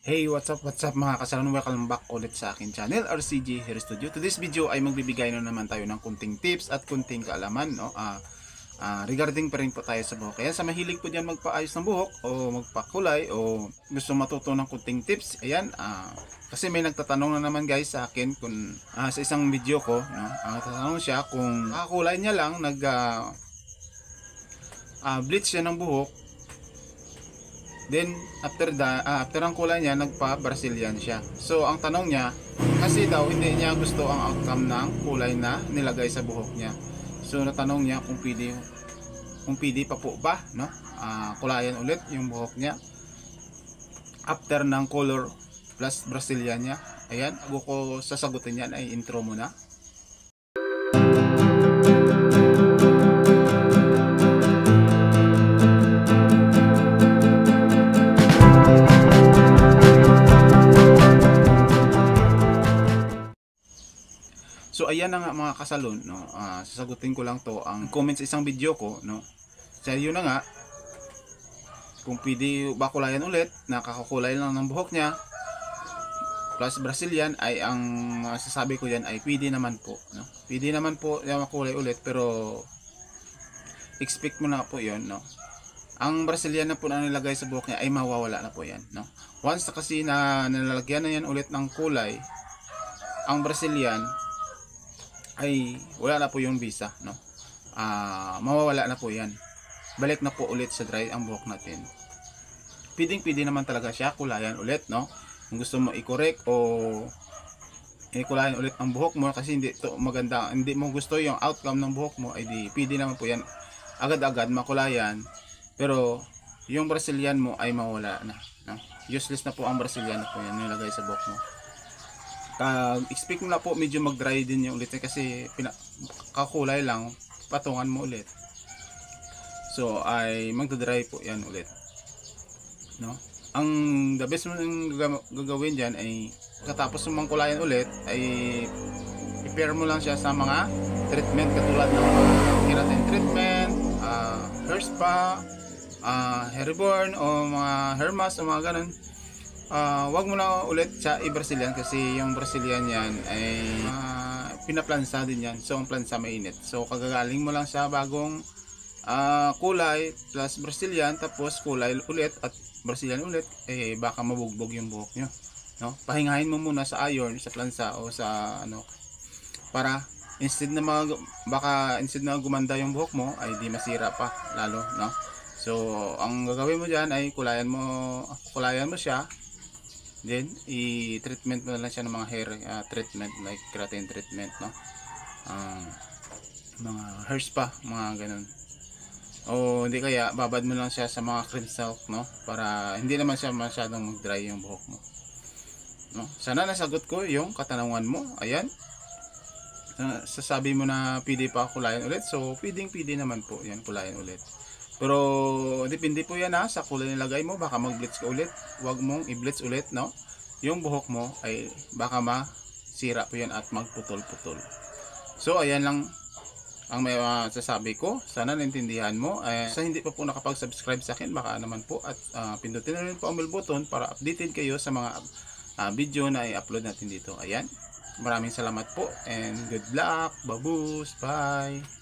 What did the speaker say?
Hey, what's up mga kasalan? Welcome back ulit sa akin channel, RCG Hair Studio. Today's video ay magbibigay na naman tayo ng kunting tips at kunting kaalaman, no? Regarding pa rin po tayo sa buhok. Kaya sa mahilig po dyan magpaayos ng buhok o magpakulay o gusto matuto ng kunting tips, ayan, kasi may nagtatanong na naman guys sa akin kung sa isang video ko, no? Tatanong siya kung kakulay niya lang, bleach siya ng buhok. Then after ang kulay niya, nagpa-Brazilian siya. So ang tanong niya, kasi daw hindi niya gusto ang outcome ng kulay na nilagay sa buhok niya. So natanong niya kung pwede pa po ba, no? Kulayan ulit yung buhok niya after ng color plus Brazilian niya. Ayan, bago ko sasagutin yan ay intro muna. So ayan na nga mga kasalon, no. Sasagutin ko lang to ang comments sa isang video ko, no. So yun na nga, kung pwede ba kulayan ulit, nakakakulay lang ng buhok niya plus Brazilian, ay ang sasabi ko yan ay pwede naman po, no. Pwede naman po yung makulay ulit, pero expect mo na po yon, no. Ang Brazilian na po na nilagay sa buhok niya ay mawawala na po yan, no. Once na kasi na nilalagyan na yan ulit ng kulay ang Brazilian, ay wala na po yung visa, no. Mawawala na po yan. Balik na po ulit sa dry ang buhok natin. Pwede naman talaga siya kulayan ulit, no. Kung gusto mo i-correct o i-kulayan ulit ang buhok mo kasi hindi to maganda, hindi mo gusto yung outcome ng buhok mo, ay di pwede naman po yan agad-agad makulayan. Pero yung Brazilian mo ay mawala na, no? Useless na po ang Brazilian na po yan nilagay sa buhok mo. Expect mo na po medyo mag-dry din yung ulit kasi kakulay lang, patungan mo ulit. So ay magda-dry po yan ulit, no. Ang the best mo gagawin diyan ay katapos mo mangkulayan ulit ay i-pair mo lang siya sa mga treatment katulad ng keratin treatment, hair spa, hair reborn o mga hair mask o mga ganun. Wag mo na ulit siya i-Brazilian kasi yung Brazilian yan ay pinaplansa din yan. So ang plansa mainit. So kagagaling mo lang siya bagong kulay plus Brazilian, tapos kulay ulit at Brazilian ulit, eh baka mabugbog yung buhok nyo, no? Pahingahin mo muna sa iron, sa plansa o sa ano, para instead na gumanda yung buhok mo ay di masira pa lalo, no? So ang gagawin mo diyan ay kulayan mo siya. Then i-treatment mo na lang siya ng mga hair treatment like keratin treatment, no. Mga hair spa, mga ganun. O hindi kaya babad mo lang siya sa mga cream silk, no, para hindi naman siya masyadong mag-dry yung buhok mo, no. Sana nasagot ko yung katanungan mo. Ayan, sasabi mo na pwede pa kulayan ulit. So pwede naman po yan kulayan ulit. Pero depende po yan sa kulay nilagay mo. Baka mag-bleach ka ulit. Huwag mong i-bleach ulit, no. Yung buhok mo ay baka masira po yan at magputol-putol. So ayan lang ang may sasabi ko. Sana naintindihan mo. Sa hindi pa po nakapag-subscribe sa akin, baka naman po at pindutin na rin po ang bell button para updated kayo sa mga video na i-upload natin dito. Ayan. Maraming salamat po and good luck. Babus. Bye.